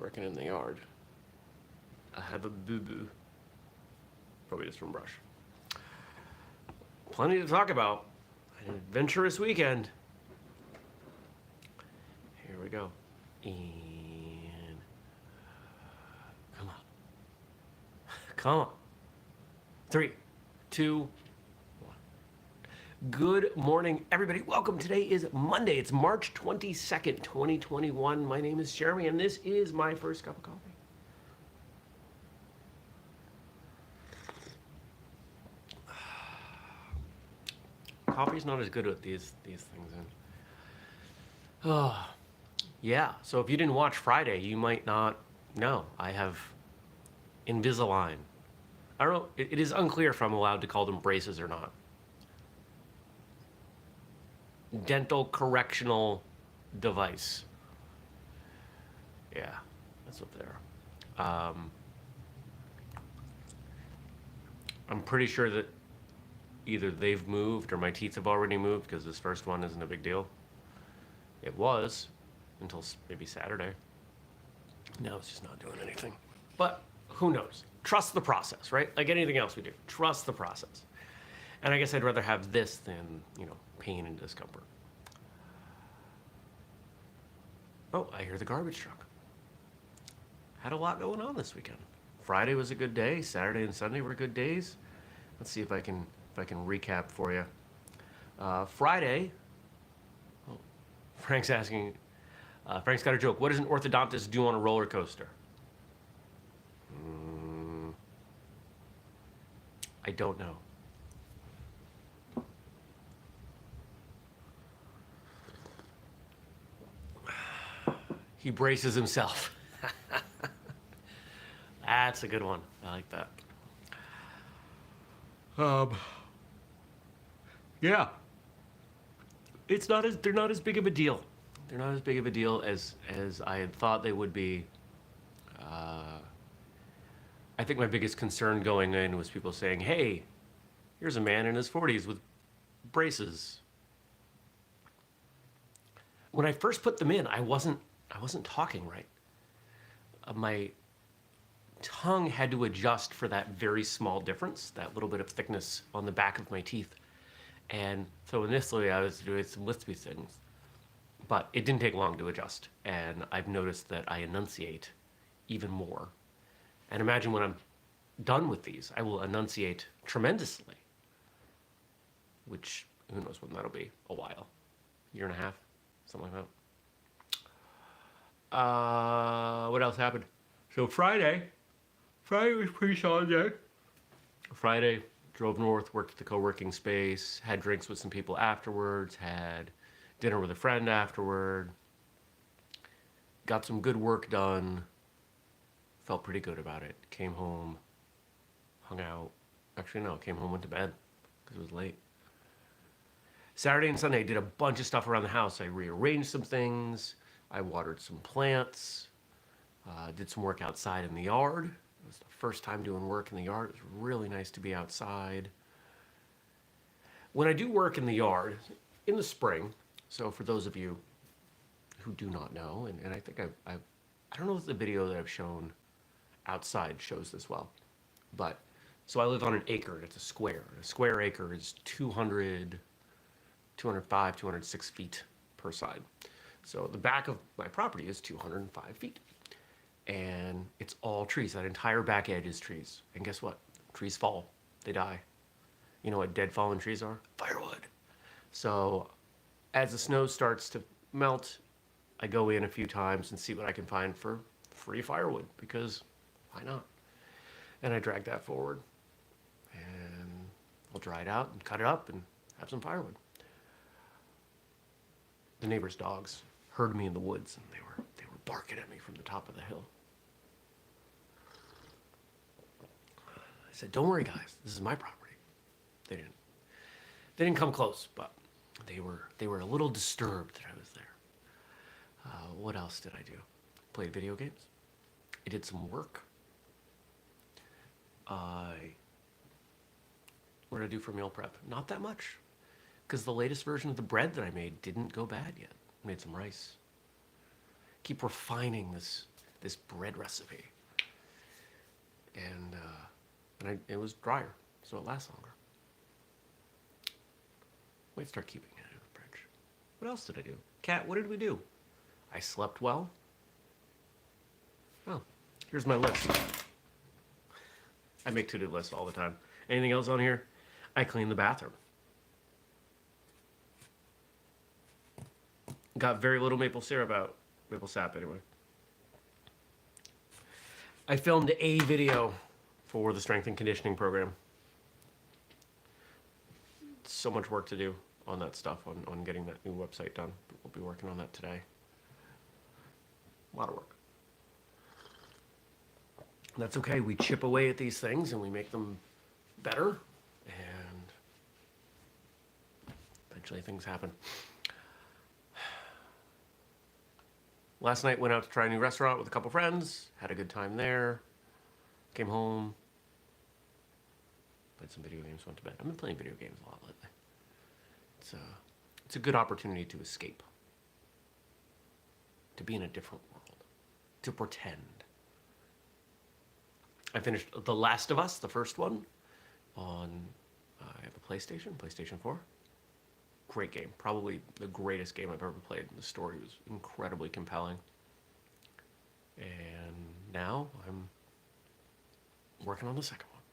working in the yard. I have a boo-boo. Probably just from brush. Plenty to talk about. An adventurous weekend. Here we go. And come on. Come on. 3, 2, 1. Good morning, everybody. Welcome. Today is Monday. It's March 22nd, 2021. My name is Jeremy, and this is my first cup of coffee. Coffee's not as good with these things in. Oh, yeah. So if you didn't watch Friday, you might not know. I have Invisalign. I don't know. It is unclear if I'm allowed to call them braces or not. Dental correctional device. Yeah, that's what they are. I'm pretty sure that either they've moved or my teeth have already moved because this first one isn't a big deal. It was until maybe Saturday. Now it's just not doing anything. But who knows? Trust the process, right? Like anything else we do. Trust the process. And I guess I'd rather have this than, pain and discomfort. Oh, I hear the garbage truck. Had a lot going on this weekend. Friday was a good day. Saturday and Sunday were good days. Let's see if I can recap for you. Friday, Frank's asking, Frank's got a joke. What does an orthodontist do on a roller coaster? I don't know. He braces himself. That's a good one. I like that. Yeah. They're not as big of a deal. They're not as big of a deal as I had thought they would be. I think my biggest concern going in was people saying, hey, here's a man in his 40s with braces. When I first put them in, I wasn't talking right. My tongue had to adjust for that very small difference, that little bit of thickness on the back of my teeth. And so initially I was doing some lispy things, but it didn't take long to adjust. And I've noticed that I enunciate even more. And imagine when I'm done with these, I will enunciate tremendously, which who knows when that'll be, a while, year and a half, something like that. What else happened? So Friday was a pretty solid day. Friday, drove north, worked at the co-working space, had drinks with some people afterwards, had dinner with a friend afterward, got some good work done, felt pretty good about it. Came home, hung out. Actually, no, came home, went to bed because it was late. Saturday and Sunday, I did a bunch of stuff around the house. I rearranged some things. I watered some plants, did some work outside in the yard. It was the first time doing work in the yard. It was really nice to be outside. When I do work in the yard, in the spring, so for those of you who do not know, and I think I don't know if the video that I've shown outside shows this well, but so I live on an acre, it's a square. A square acre is 205, 206 feet per side. So the back of my property is 205 feet. And it's all trees. That entire back edge is trees. And guess what? Trees fall. They die. You know what dead fallen trees are? Firewood. So as the snow starts to melt, I go in a few times and see what I can find for free firewood, because why not? And I drag that forward. And I'll dry it out and cut it up and have some firewood. The neighbor's dogs heard me in the woods, and they were barking at me from the top of the hill. I said, don't worry, guys, this is my property. They didn't come close, but they were a little disturbed that I was there. What else did I do? Played video games. I did some work. What did I do for meal prep? Not that much, because the latest version of the bread that I made didn't go bad yet. I made some rice. Keep refining this this bread recipe. And, it was drier, so it lasts longer. Might start keeping it in the fridge. What else did I do? Kat, what did we do? I slept well. Oh, here's my list. I make to-do lists all the time. Anything else on here? I cleaned the bathroom. Got very little maple syrup out. Maple sap, anyway. I filmed a video for the strength and conditioning program. So much work to do on that stuff, on getting that new website done. We'll be working on that today. A lot of work. That's okay. We chip away at these things and we make them better, and eventually things happen. Last night went out to try a new restaurant with a couple friends, had a good time there, came home, played some video games, went to bed. I've been playing video games a lot lately. It's a good opportunity to escape, to be in a different world, to pretend. I finished The Last of Us, the first one, on I have a PlayStation 4. Great game, probably the greatest game I've ever played. The story was incredibly compelling. And now I'm working on the second one.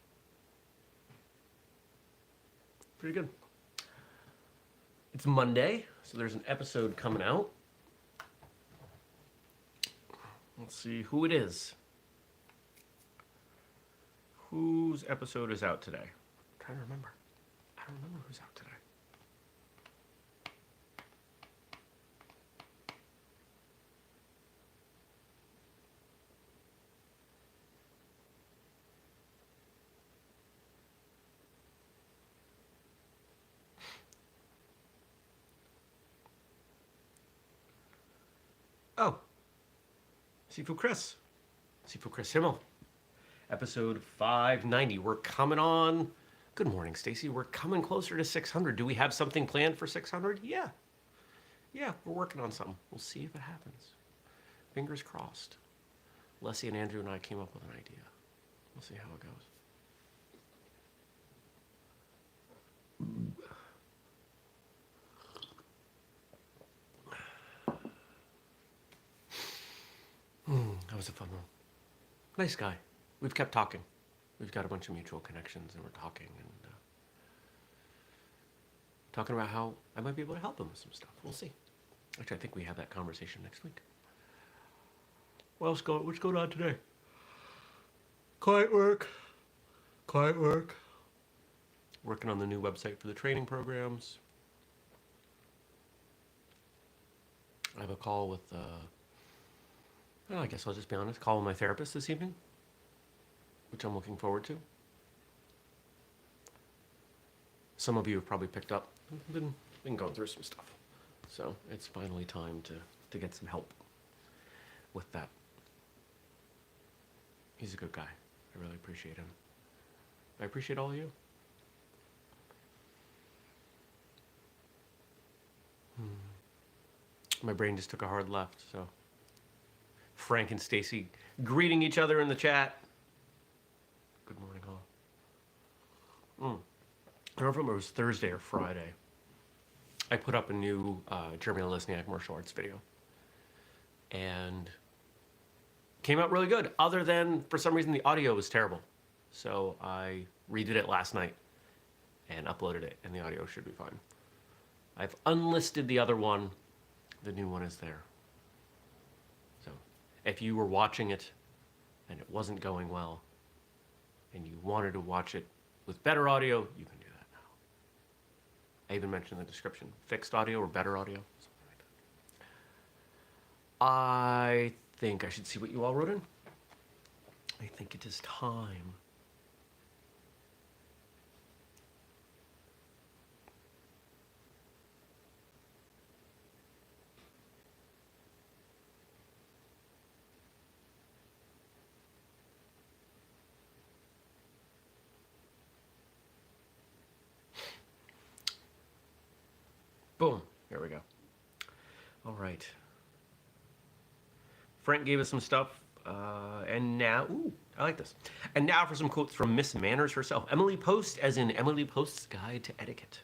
Pretty good. It's Monday, so there's an episode coming out. Let's see who it is. Whose episode is out today? I'm trying to remember. I don't remember who's out today. Oh, Sifu Chris Himmel. Episode 590. We're coming on. Good morning, Stacy. We're coming closer to 600. Do we have something planned for 600? Yeah. Yeah, we're working on something. We'll see if it happens. Fingers crossed. Leslie and Andrew and I came up with an idea. We'll see how it goes. That was a fun one. Nice guy. We've kept talking. We've got a bunch of mutual connections, and we're talking and talking about how I might be able to help him with some stuff. We'll see. Actually, I think we have that conversation next week. What's going on today? Quiet work. Working on the new website for the training programs. I have a call with, I guess I'll just be honest, call with my therapist this evening, which I'm looking forward to. Some of you have probably picked up. I've been going through some stuff. So it's finally time to get some help with that. He's a good guy. I really appreciate him. I appreciate all of you. My brain just took a hard left, so. Frank and Stacy greeting each other in the chat. Good morning, all. I don't know if it was Thursday or Friday. I put up a new Jeremy Lesniak martial arts video. And came out really good, other than, for some reason, the audio was terrible. So I redid it last night and uploaded it, and the audio should be fine. I've unlisted the other one. The new one is there. So if you were watching it and it wasn't going well, and you wanted to watch it with better audio, you can do that now. I even mentioned in the description, fixed audio or better audio, something like that. I think I should see what you all wrote in. I think it is time. Boom. There we go. All right. Frank gave us some stuff And now, ooh, I like this. And now for some quotes from Miss Manners herself. Emily Post, as in Emily Post's Guide to Etiquette.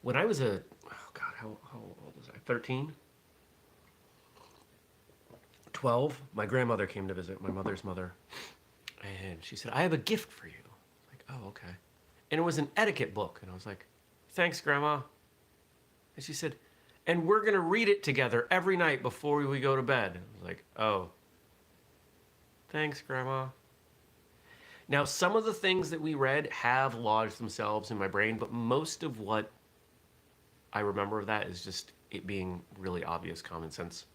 When I was how old was I? 13? 12, my grandmother came to visit, my mother's mother. And she said, I have a gift for you. Like, oh, okay. And it was an etiquette book. And I was like, thanks, Grandma. And she said, and we're going to read it together every night before we go to bed. I was like, oh, thanks, Grandma. Now, some of the things that we read have lodged themselves in my brain, but most of what I remember of that is just it being really obvious common sense.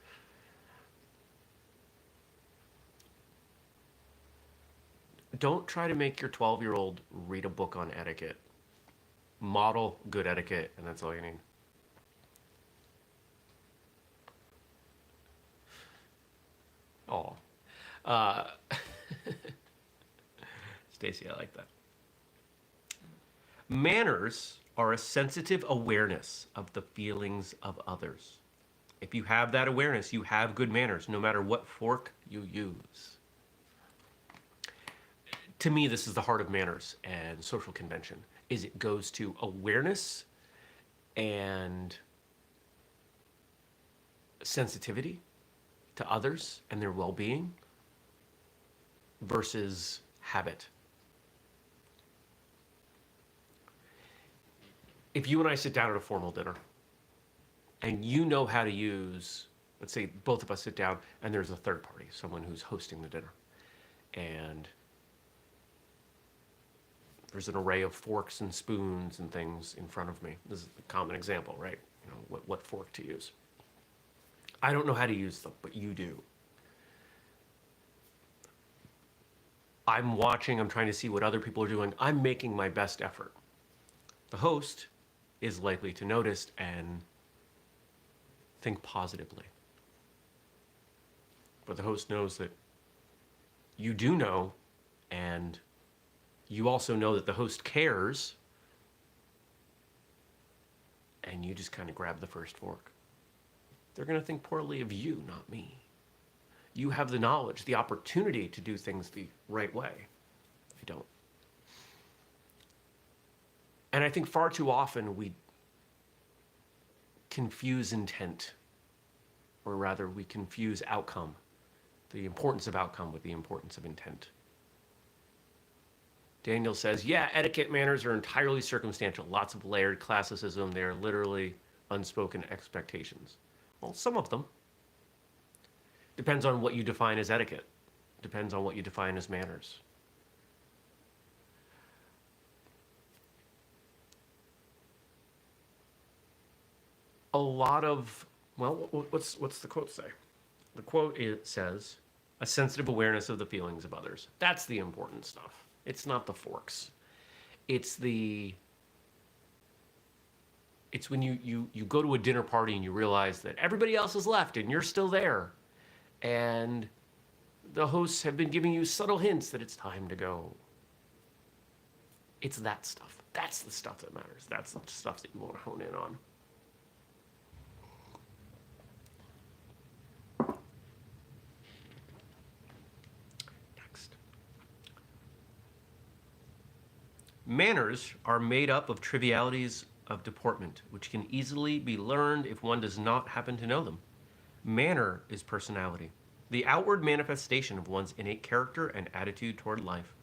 Don't try to make your 12-year-old read a book on etiquette. Model good etiquette, and that's all you need. Oh. Stacy, I like that. Manners are a sensitive awareness of the feelings of others. If you have that awareness, you have good manners, no matter what fork you use. To me, this is the heart of manners and social convention, is it goes to awareness and sensitivity to others and their well-being versus habit. If you and I sit down at a formal dinner and you know how to use, let's say both of us sit down and there's a third party, someone who's hosting the dinner, and there's an array of forks and spoons and things in front of me. This is a common example, right? You know, what fork to use. I don't know how to use them, but you do. I'm watching, I'm trying to see what other people are doing. I'm making my best effort. The host is likely to notice and think positively. But the host knows that you do know, and you also know that the host cares, and you just kind of grab the first fork. They're going to think poorly of you, not me. You have the knowledge, the opportunity to do things the right way. I don't. And I think far too often we confuse intent, or rather we confuse outcome, the importance of outcome with the importance of intent. Daniel says, yeah, etiquette manners are entirely circumstantial, lots of layered classicism, they are literally unspoken expectations. Well, some of them. Depends on what you define as etiquette. Depends on what you define as manners. A lot of, well, what's the quote say? The quote, it says, a sensitive awareness of the feelings of others. That's the important stuff. It's not the forks. It's when you go to a dinner party and you realize that everybody else has left and you're still there. And the hosts have been giving you subtle hints that it's time to go. It's that stuff. That's the stuff that matters. That's the stuff that you want to hone in on. Next. Manners are made up of trivialities of deportment, which can easily be learned if one does not happen to know them. Manner is personality, the outward manifestation of one's innate character and attitude toward life.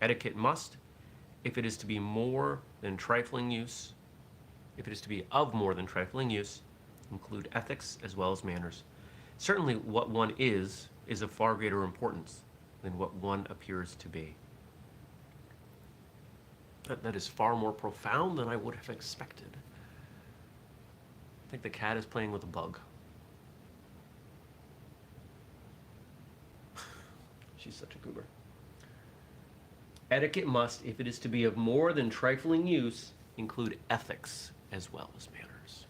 Etiquette must, if it is to be more than trifling use, if it is to be of more than trifling use, include ethics as well as manners. Certainly what one is of far greater importance than what one appears to be. That is far more profound than I would have expected. I think the cat is playing with a bug. She's such a goober. Etiquette must, if it is to be of more than trifling use, include ethics as well as manners.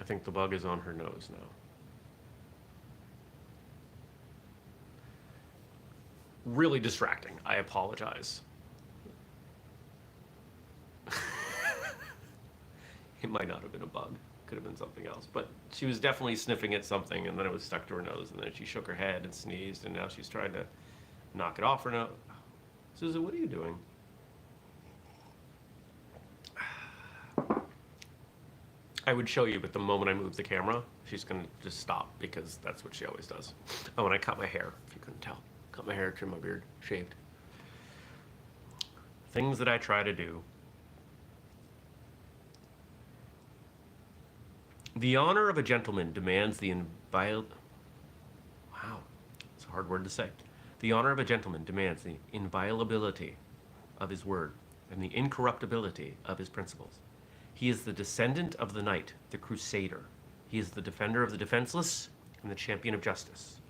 I think the bug is on her nose now. Really distracting. I apologize. It might not have been a bug. Could have been something else. But she was definitely sniffing at something, and then it was stuck to her nose, and then she shook her head and sneezed, and now she's trying to knock it off her nose. Susan, what are you doing? I would show you, but the moment I move the camera, she's going to just stop, because that's what she always does. Oh, and I cut my hair, if you couldn't tell. Cut my hair, trim my beard, shaved. Things that I try to do. The honor of a gentleman demands the inviolability. Wow, it's a hard word to say. The honor of a gentleman demands the inviolability of his word and the incorruptibility of his principles. He is the descendant of the knight, the crusader. He is the defender of the defenseless and the champion of justice.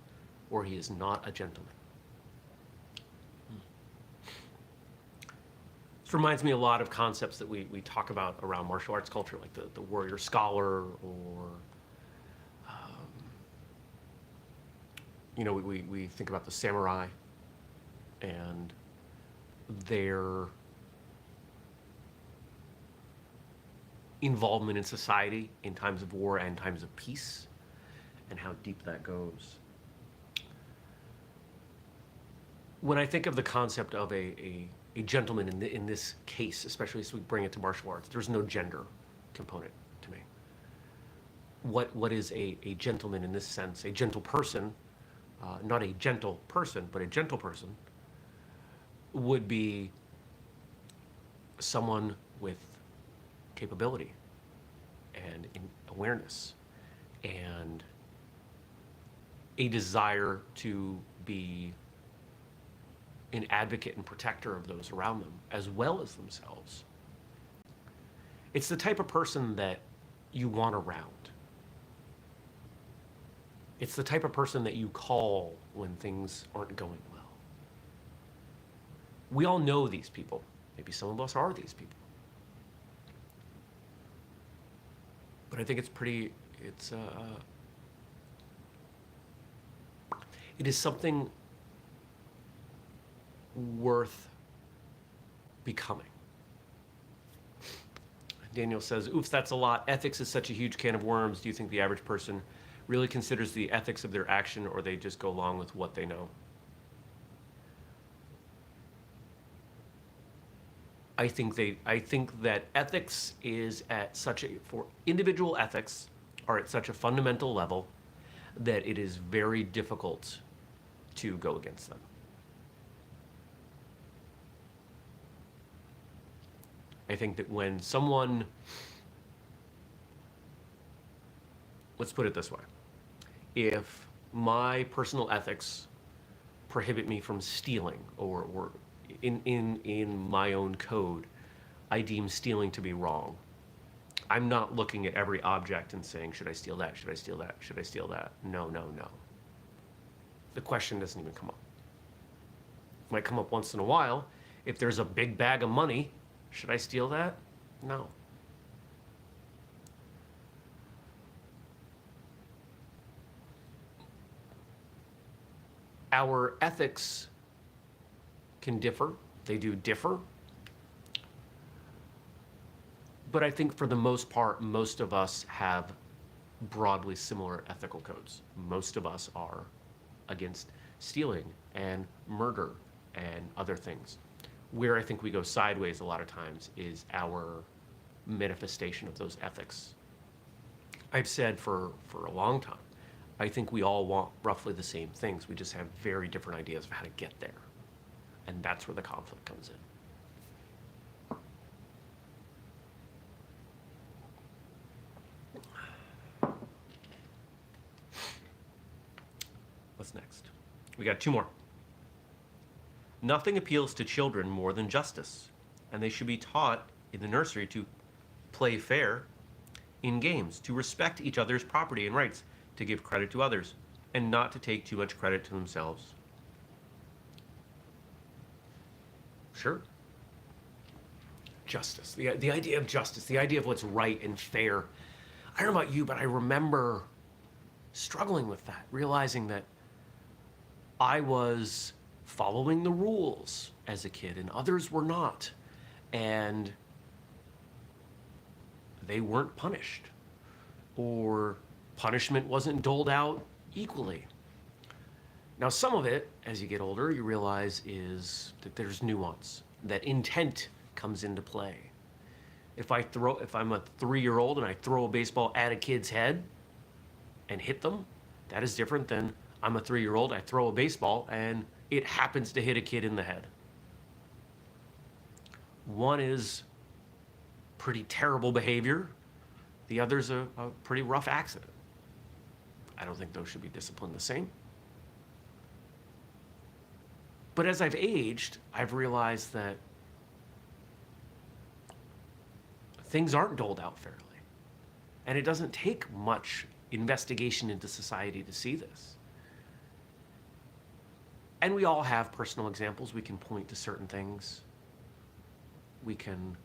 Or he is not a gentleman. This reminds me a lot of concepts that we talk about around martial arts culture, like the warrior scholar, or we think about the samurai and their involvement in society in times of war and times of peace, and how deep that goes. When I think of the concept of a gentleman in this case, especially as we bring it to martial arts, there's no gender component to me. What is a gentleman in this sense? A gentle person, not a gentle person, but a gentle person would be someone with capability and awareness and a desire to be an advocate and protector of those around them, as well as themselves. It's the type of person that you want around. It's the type of person that you call when things aren't going well. We all know these people. Maybe some of us are these people. But I think it is something worth becoming. Daniel says, oops, that's a lot. Ethics is such a huge can of worms. Do you think the average person really considers the ethics of their action, or they just go along with what they know? I think that ethics is for individual ethics are at such a fundamental level that it is very difficult to go against them. I think that when someone, let's put it this way, if my personal ethics prohibit me from stealing, or in my own code, I deem stealing to be wrong, I'm not looking at every object and saying, should I steal that? Should I steal that? Should I steal that? No, no, no. The question doesn't even come up. It might come up once in a while. If there's a big bag of money, should I steal that? No. Our ethics can differ. They do differ. But I think for the most part, most of us have broadly similar ethical codes. Most of us are against stealing and murder and other things. Where I think we go sideways a lot of times is our manifestation of those ethics. I've said for a long time, I think we all want roughly the same things. We just have very different ideas of how to get there. And that's where the conflict comes in. What's next? We got two more. Nothing appeals to children more than justice, and they should be taught in the nursery to play fair in games, to respect each other's property and rights, to give credit to others, and not to take too much credit to themselves. Sure. Justice, the idea of justice, the idea of what's right and fair. I don't know about you, but I remember struggling with that, realizing that I was following the rules as a kid and others were not, and they weren't punished. or punishment wasn't doled out equally. Now, some of it, as you get older, you realize is that there's nuance, that intent comes into play. If I'm a 3-year-old and I throw a baseball at a kid's head and hit them, that is different than I'm a 3-year-old, I throw a baseball and it happens to hit a kid in the head. One is pretty terrible behavior. The other's a pretty rough accident. I don't think those should be disciplined the same. But as I've aged, I've realized that things aren't doled out fairly. And it doesn't take much investigation into society to see this. And we all have personal examples. We can point to certain things. We can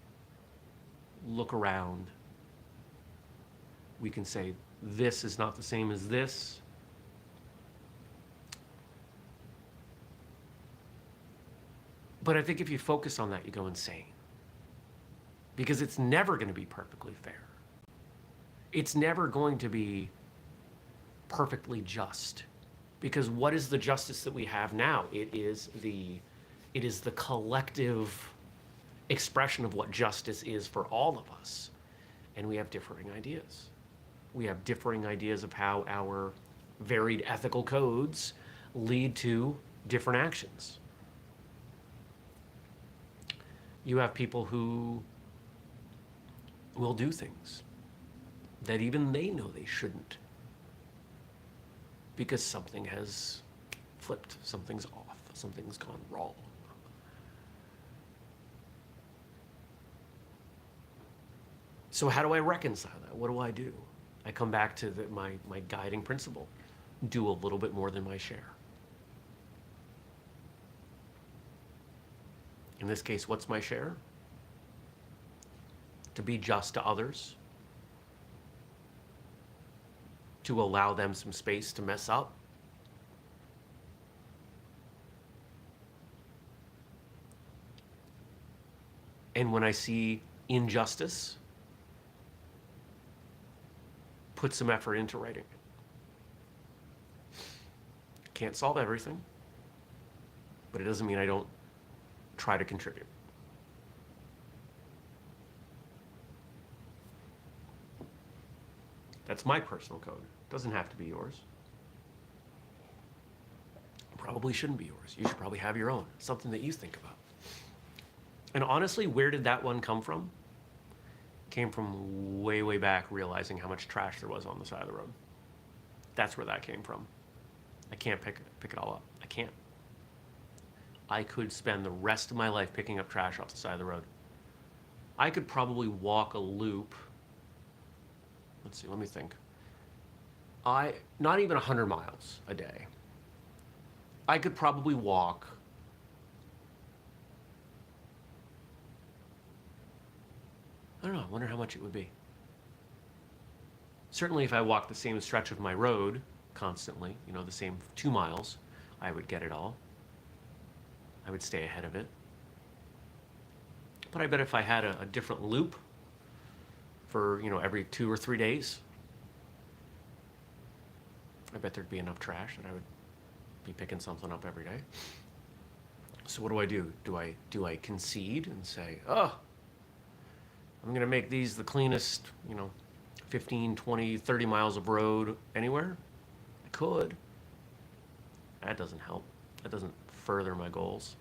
look around. We can say, this is not the same as this. But I think if you focus on that, you go insane. Because it's never going to be perfectly fair. It's never going to be perfectly just. Because what is the justice that we have now? It is the collective expression of what justice is for all of us. And we have differing ideas. We have differing ideas of how our varied ethical codes lead to different actions. You have people who will do things that even they know they shouldn't because something has flipped, something's off, something's gone wrong. So how do I reconcile that? What do I do? I come back to my guiding principle. Do a little bit more than my share. In this case, what's my share? To be just to others. To allow them some space to mess up. And when I see injustice, put some effort into righting it. Can't solve everything, but it doesn't mean I don't try to contribute. That's my personal code. It doesn't have to be yours. Probably shouldn't be yours. You should probably have your own, something that you think about. And honestly, where did that one come from? Came from way, way back, realizing how much trash there was on the side of the road. That's where that came from. I can't pick it all up. I can't. I could spend the rest of my life picking up trash off the side of the road. I could probably walk a loop. Let's see, let me think. Not even 100 miles a day. I could probably walk I don't know, I wonder how much it would be. Certainly if I walked the same stretch of my road constantly, the same 2 miles, I would get it all. I would stay ahead of it. But I bet if I had a different loop for, every 2 or 3 days, I bet there'd be enough trash that I would be picking something up every day. So what do? Do I concede and say, oh, I'm going to make these the cleanest, 15, 20, 30 miles of road anywhere? I could. That doesn't help. That doesn't further my goals.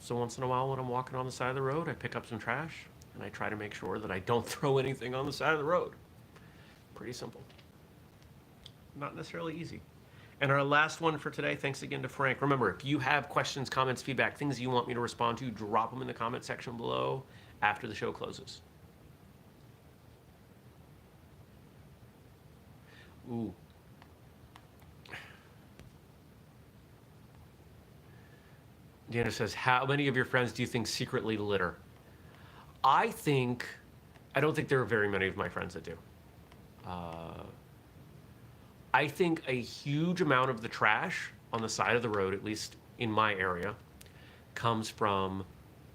So once in a while when I'm walking on the side of the road, I pick up some trash and I try to make sure that I don't throw anything on the side of the road. Pretty simple. Not necessarily easy. And our last one for today, thanks again to Frank. Remember, if you have questions, comments, feedback, things you want me to respond to, drop them in the comment section below after the show closes. Ooh. Deanna says, how many of your friends do you think secretly litter? I don't think there are very many of my friends that do. I think a huge amount of the trash on the side of the road, at least in my area, comes from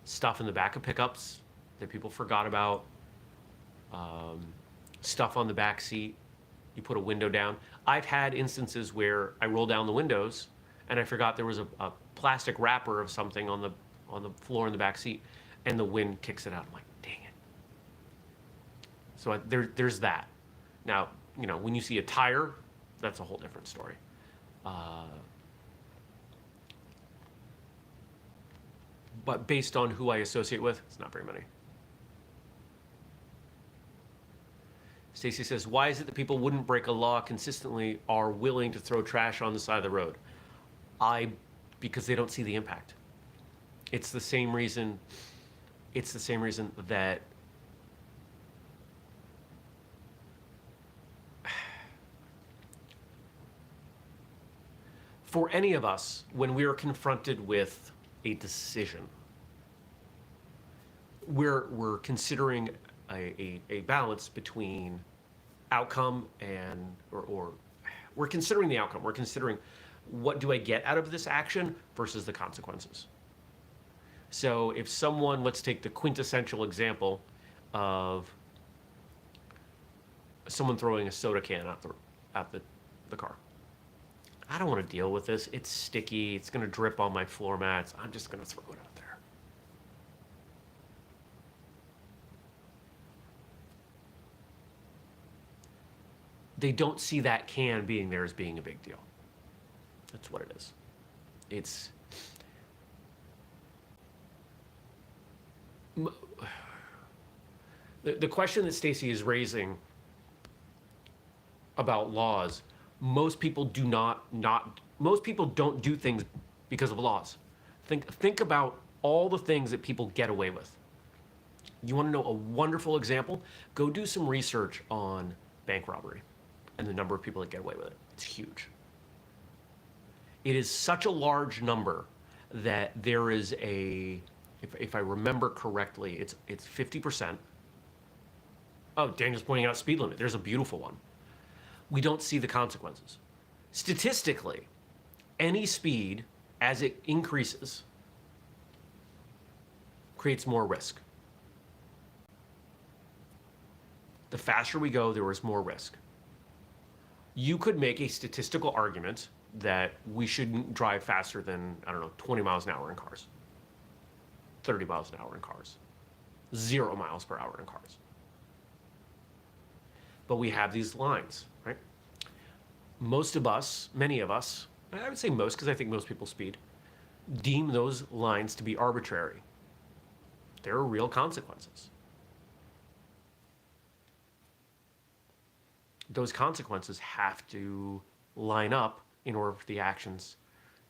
stuff in the back of pickups that people forgot about. stuff on the back seat, you put a window down. I've had instances where I roll down the windows and I forgot there was a plastic wrapper of something on the floor in the back seat, and the wind kicks it out. I'm like, dang it. So there's that. Now, when you see a tire, that's a whole different story. But based on who I associate with, it's not very many. Stacy says, why is it that people wouldn't break a law consistently are willing to throw trash on the side of the road? Because they don't see the impact. It's the same reason that for any of us, when we are confronted with a decision, we're considering a balance between outcome or we're considering the outcome. We're considering, what do I get out of this action versus the consequences. So if someone, let's take the quintessential example of someone throwing a soda can out the car. I don't want to deal with this. It's sticky. It's going to drip on my floor mats. I'm just going to throw it out there. They don't see that can being there as being a big deal. That's what it is. It's the question that Stacy is raising about laws. Most people don't do things because of laws. Think about all the things that people get away with. You want to know a wonderful example? Go do some research on bank robbery and the number of people that get away with it. It's huge. It is such a large number that there is if I remember correctly, it's 50%. Oh, Daniel's pointing out speed limit. There's a beautiful one. We don't see the consequences. Statistically, any speed, as it increases, creates more risk. The faster we go, there is more risk. You could make a statistical argument that we shouldn't drive faster than, 20 miles an hour in cars, 30 miles an hour in cars, 0 miles per hour in cars. But we have these lines, right? Many of us, I would say most because I think most people speed, deem those lines to be arbitrary. There are real consequences. Those consequences have to line up in order for the actions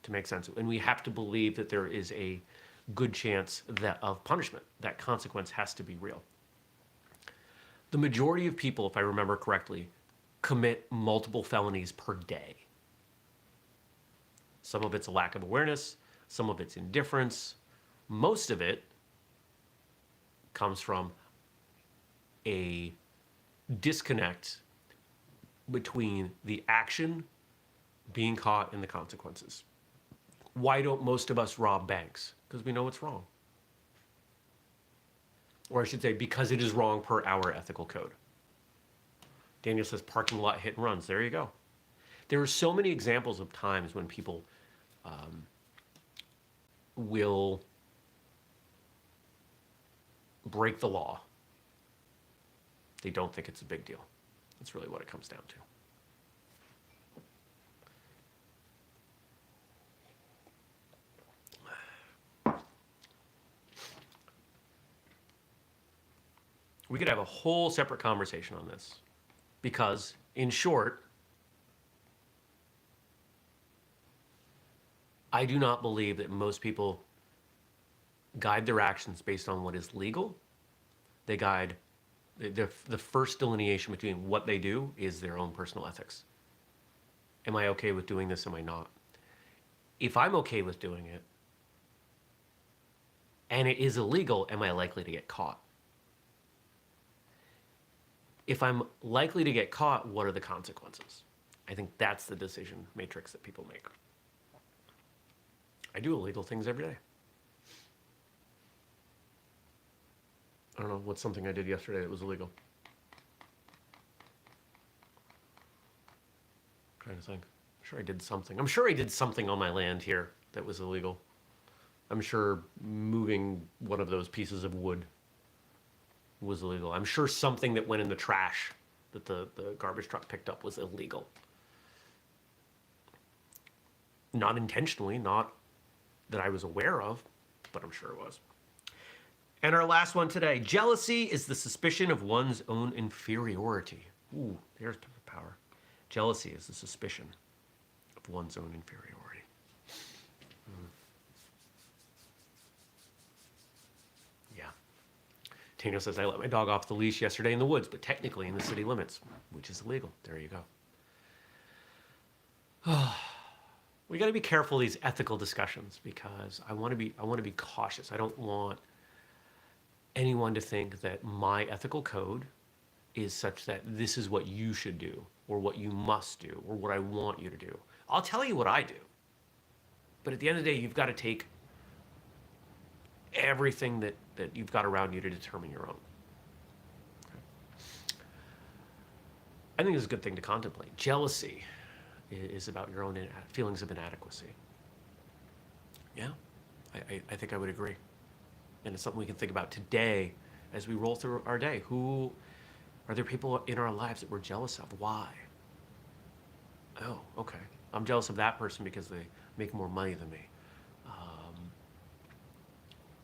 to make sense. And we have to believe that there is a good chance of punishment. That consequence has to be real. The majority of people, if I remember correctly, commit multiple felonies per day. Some of it's a lack of awareness, some of it's indifference. Most of it comes from a disconnect between the action being caught and the consequences. Why don't most of us rob banks? Because we know it's wrong. Or I should say, because it is wrong per our ethical code. Daniel says parking lot hit and runs. There you go. There are so many examples of times when people will break the law. They don't think it's a big deal. That's really what it comes down to. We could have a whole separate conversation on this because, in short, I do not believe that most people guide their actions based on what is legal. They guide, the first delineation between what they do is their own personal ethics. Am I okay with doing this? Am I not? If I'm okay with doing it and it is illegal, am I likely to get caught? If I'm likely to get caught, what are the consequences? I think that's the decision matrix that people make. I do illegal things every day. I don't know, what's something I did yesterday that was illegal? trying to think. I'm sure I did something. I'm sure I did something on my land here that was illegal. I'm sure moving one of those pieces of wood was illegal. I'm sure something that went in the trash that the garbage truck picked up was illegal. Not intentionally, not that I was aware of, but I'm sure it was. And our last one today. Jealousy is the suspicion of one's own inferiority. Ooh, there's power. Jealousy is the suspicion of one's own inferiority. Yeah. Tino says, I let my dog off the leash yesterday in the woods, but technically in the city limits, which is illegal. There you go. We got to be careful of these ethical discussions because I want to be cautious. I don't want anyone to think that my ethical code is such that this is what you should do or what you must do or what I want you to do. I'll tell you what I do. But at the end of the day, you've got to take everything that you've got around you to determine your own. Okay. I think this is a good thing to contemplate. Jealousy is about your own feelings of inadequacy. Yeah, I think I would agree. And it's something we can think about today as we roll through our day. Are there people in our lives that we're jealous of? Why? Oh, okay. I'm jealous of that person because they make more money than me.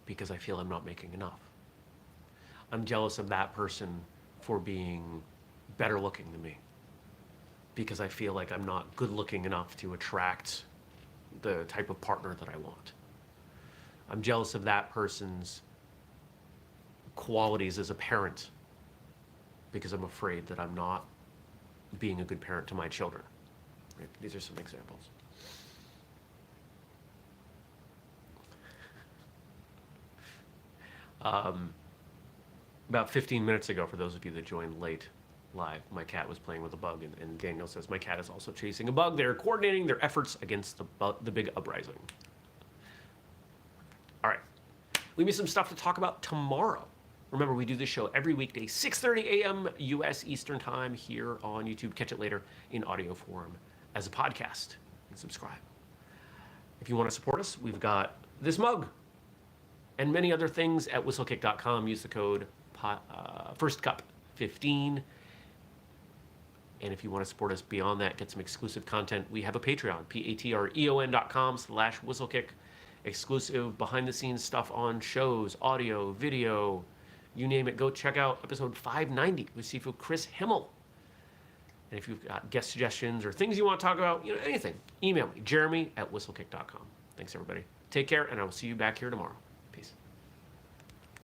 Because I feel I'm not making enough. I'm jealous of that person for being better looking than me. Because I feel like I'm not good looking enough to attract the type of partner that I want. I'm jealous of that person's qualities as a parent because I'm afraid that I'm not being a good parent to my children. Right? These are some examples. About 15 minutes ago, for those of you that joined late live, my cat was playing with a bug, and Daniel says my cat is also chasing a bug. They're coordinating their efforts against the big uprising. All right, leave me some stuff to talk about tomorrow. Remember, we do this show every weekday, 6:30 a.m. U.S. Eastern Time here on YouTube. Catch it later in audio form as a podcast and subscribe. If you want to support us, we've got this mug and many other things at whistlekick.com. Use the code FIRSTCUP15. And if you want to support us beyond that, get some exclusive content, we have a Patreon, patreon.com/whistlekick. Exclusive behind-the-scenes stuff on shows, audio, video, you name it. Go check out episode 590 with Sifu Chris Himmel. And if you've got guest suggestions or things you want to talk about, anything, email me, jeremy@whistlekick.com. Thanks, everybody. Take care, and I will see you back here tomorrow.